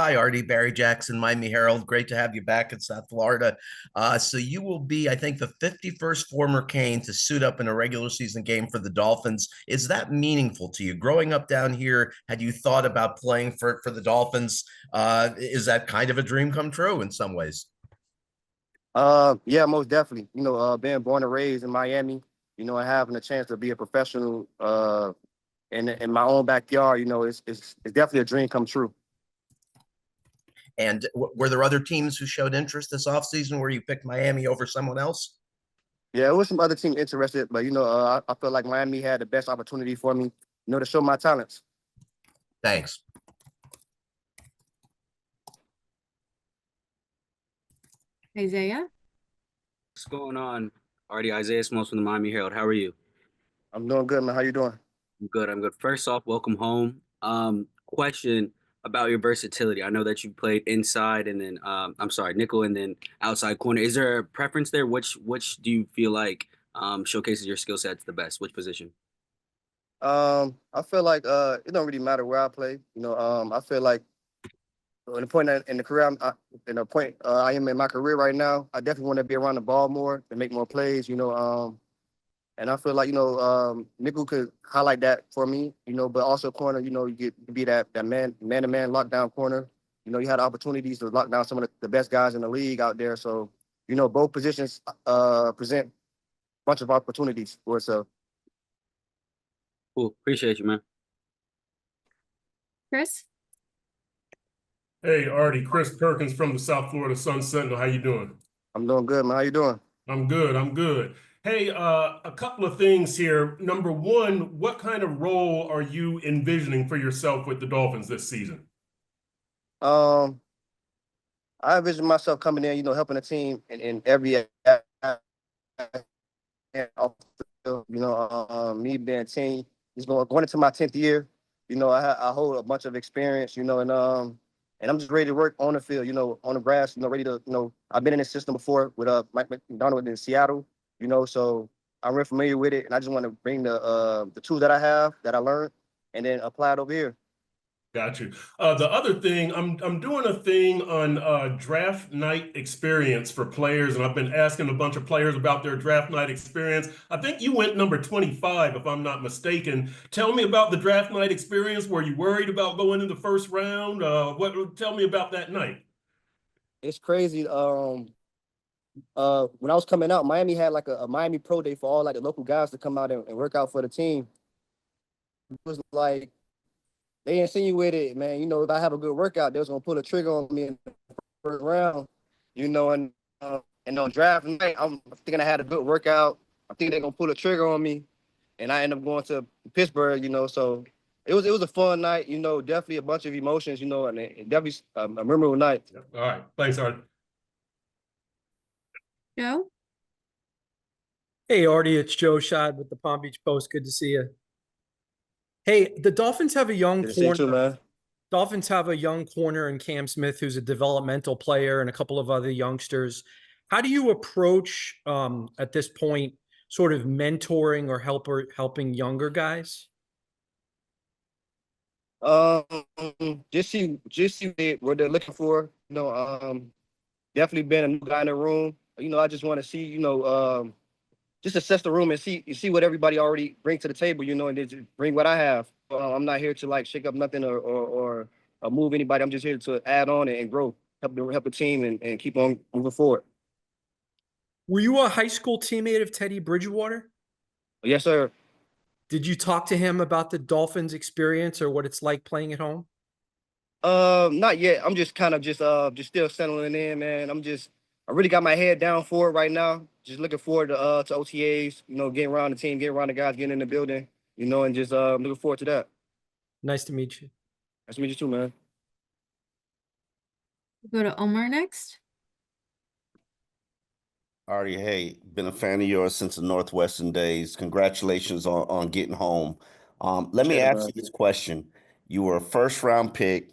Hi, Artie. Barry Jackson, Miami Herald. Great to have you back in South Florida. So you will be, I think, the 51st former Cane to suit up in a regular season game for the Dolphins. Is that meaningful to you? Growing up down here, had you thought about playing for the Dolphins? Is that kind of a dream come true in some ways? Yeah, most definitely. Being born and raised in Miami, and having a chance to be a professional in my own backyard, it's definitely a dream come true. And were there other teams who showed interest this offseason where you picked Miami over someone else? Yeah, it was some other team interested, but I feel like Miami had the best opportunity for me, to show my talents. Thanks. Isaiah? What's going on? Artie, Isaiah Smalls from the Miami Herald. How are you? I'm doing good, man. How you doing? I'm good. I'm good. First off, welcome home. Question about your versatility. I know that you played inside and then I'm sorry, nickel and then outside corner. Is there a preference there? Which do you feel like showcases your skill sets the best? Which position? I feel like it don't really matter where I play. I feel like in the point in the career in the point I am in my career right now, I definitely want to be around the ball more and make more plays. And I feel like nickel could highlight that for me. But also corner, you get to be that man-to-man lockdown corner. You had opportunities to lock down some of the best guys in the league out there. So both positions present a bunch of opportunities for itself. Cool. Appreciate you, man. Chris? Hey, Artie, Chris Perkins from the South Florida Sun Sentinel. How you doing? I'm doing good, man. How you doing? I'm good. I'm good. Hey, a couple of things here. Number one, what kind of role are you envisioning for yourself with the Dolphins this season? I envision myself coming in, helping the team in every me being 10, going into my 10th year. I hold a bunch of experience, and I'm just ready to work on the field, on the grass, ready to, I've been in this system before with Mike McDonald in Seattle, so I'm real familiar with it, and I just want to bring the tools that I have that I learned and then apply it over here. Got you. The other thing, I'm doing a thing on draft night experience for players, and I've been asking a bunch of players about their draft night experience. I think you went number 25, if I'm not mistaken. Tell me about the draft night experience. Were you worried about going in the first round? Tell me about that night. It's crazy. When I was coming out, Miami had like a Miami Pro Day for all like the local guys to come out and work out for the team. It was like they insinuated, man, if I have a good workout, they was gonna pull a trigger on me in the first round, and on draft night, I'm thinking I had a good workout. I think they're gonna pull a trigger on me, and I end up going to Pittsburgh, so it was a fun night, definitely a bunch of emotions, and definitely a memorable night. All right, thanks, Art. Joe? Hey, Artie, it's Joe Schad with the Palm Beach Post. Good to see you. Hey, the Dolphins have a young Good to see you too, corner. man. Dolphins have a young corner in Cam Smith, who's a developmental player, and a couple of other youngsters. How do you approach at this point, sort of mentoring or helping younger guys? Just see what they're looking for. Definitely being a new guy in the room. I just want to see, just assess the room and see what everybody already brings to the table, and then just bring what I have. I'm not here to like shake up nothing or move anybody. I'm just here to add on and grow, help the team and keep on moving forward. Were you a high school teammate of Teddy Bridgewater? Yes, sir. Did you talk to him about the Dolphins experience or what it's like playing at home? Not yet. I'm just kind of just still settling in, man. I really got my head down for it right now. Just looking forward to OTAs, getting around the team, getting around the guys, getting in the building, and just looking forward to that. Nice to meet you. Nice to meet you too, man. We'll go to Omar next. Artie, hey, been a fan of yours since the Northwestern days. Congratulations on getting home. Let me ask you this question. You were a first round pick.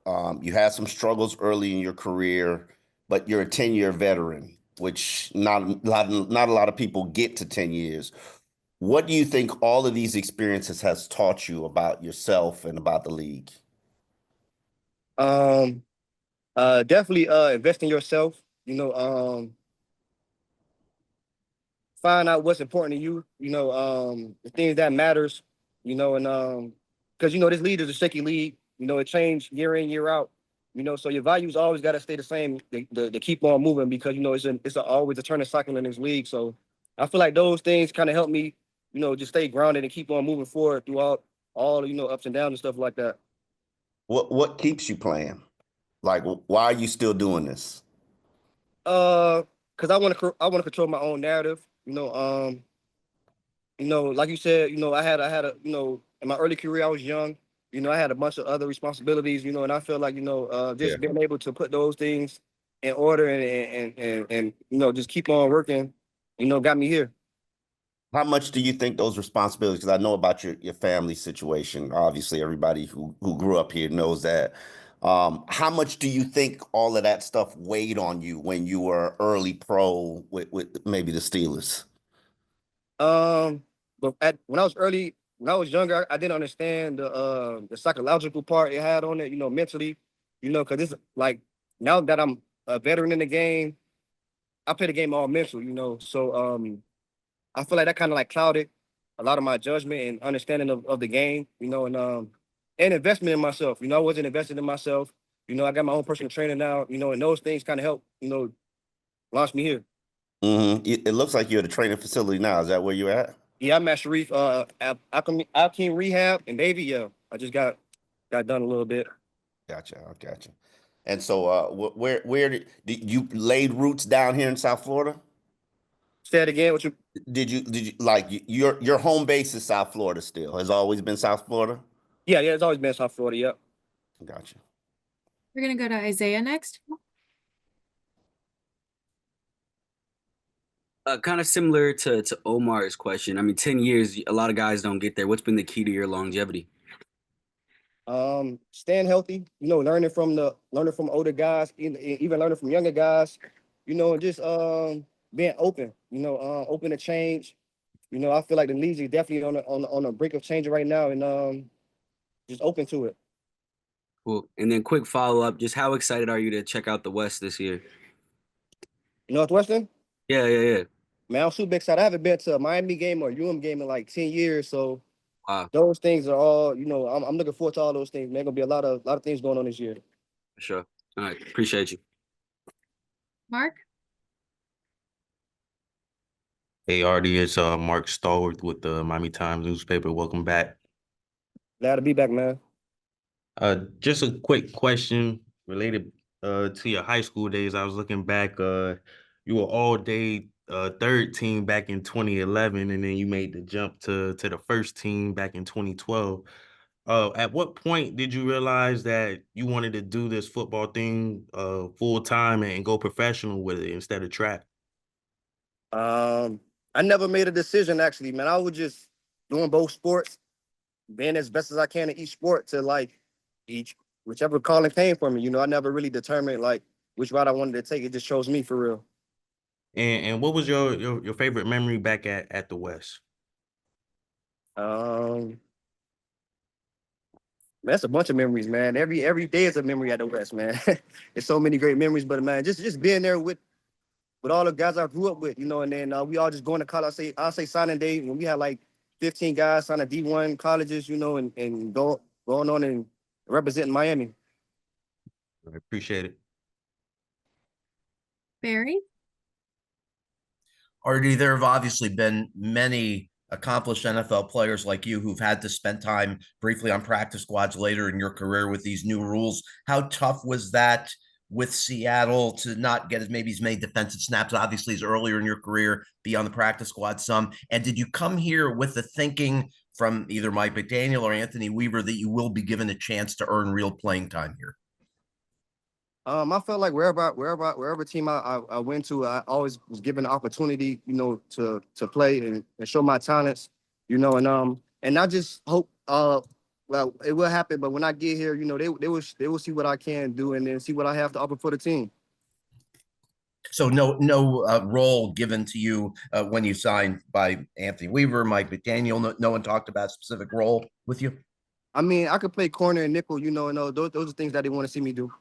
You had some struggles early in your career, but you're a 10-year veteran, which not a lot of people get to 10 years. What do you think all of these experiences has taught you about yourself and about the league? Um, definitely invest in yourself. Find out what's important to you. The things that matters. And because this league is a shaky league. It changes year in year out. So your values always got to stay the same. To keep on moving because it's always a turning cycle in this league. So I feel like those things kind of help me. Just stay grounded and keep on moving forward throughout all ups and downs and stuff like that. What keeps you playing? Like, why are you still doing this? Because I want to control my own narrative. Like you said, I had a in my early career I was young. I had a bunch of other responsibilities. And I feel like Yeah. just being able to put those things in order and just keep on working. Got me here. How much do you think those responsibilities, because I know about your family situation, obviously everybody who grew up here knows that. How much do you think all of that stuff weighed on you when you were early pro with maybe the Steelers? But when I was younger, I didn't understand the psychological part it had on it. Mentally. Because it's like now that I'm a veteran in the game, I play the game all mental. So I feel like that kind of like clouded a lot of my judgment and understanding of the game. And investment in myself. I wasn't invested in myself. I got my own personal trainer now. And those things kind of help. Launch me here. It looks like you're at a training facility now. Is that where you're at? Yeah, I'm at Sharif, Alkeem Rehab and Davy. Yeah, I just got done a little bit. Gotcha. I gotcha. And so, where did you laid roots down here in South Florida? Say it again. What you? Did you like your home base is South Florida still? Has always been South Florida? Yeah, yeah. It's always been South Florida. Yep. Gotcha. We're gonna go to Isaiah next. Kind of similar to Omar's question. I mean, 10 years, a lot of guys don't get there. What's been the key to your longevity? Staying healthy. Learning from older guys, even learning from younger guys. And just being open. Open to change. I feel like the league is definitely on the brink of changing right now, and just open to it. Cool. And then quick follow-up, just how excited are you to check out the West this year? Northwestern. Yeah, yeah, yeah. Man, I'm super excited. I haven't been to a Miami game or game in like 10 years. So Wow, those things are all, I'm looking forward to all those things. Man, gonna be a lot of things going on this year. for sure. All right, appreciate you. Mark? Hey, Artie, it's Mark Stallworth with the Miami Times newspaper. Welcome back. Glad to be back, man. Just a quick question related to your high school days. I was looking back. You were all day third team back in 2011, and then you made the jump to the first team back in 2012. At what point did you realize that you wanted to do this football thing full time and go professional with it instead of track? I never made a decision actually, man. I was just doing both sports, being as best as I can in each sport to like each whichever calling came for me. I never really determined like which route I wanted to take. It just chose me for real. And what was your favorite memory back at the West? Man, that's a bunch of memories, man. Every day is a memory at the West, man. There's so many great memories, but man, just being there with all the guys I grew up with, and then we all just going to college. I'll say signing day when we had like 15 guys signing D1 colleges, and going on and representing Miami. I appreciate it. Barry? Artie, there have obviously been many accomplished NFL players like you who've had to spend time briefly on practice squads later in your career with these new rules. How tough was that with Seattle to not get as many defensive snaps, obviously, as earlier in your career, be on the practice squad some? And did you come here with the thinking from either Mike McDaniel or Anthony Weaver that you will be given a chance to earn real playing time here? I felt like wherever team I went to, I always was given the opportunity, to play and show my talents, and I just hope well it will happen. But when I get here, they will see what I can do and then see what I have to offer for the team. So no role given to you when you signed by Anthony Weaver, Mike McDaniel. No one talked about a specific role with you. I mean, I could play corner and nickel, you know, and those are things that they want to see me do.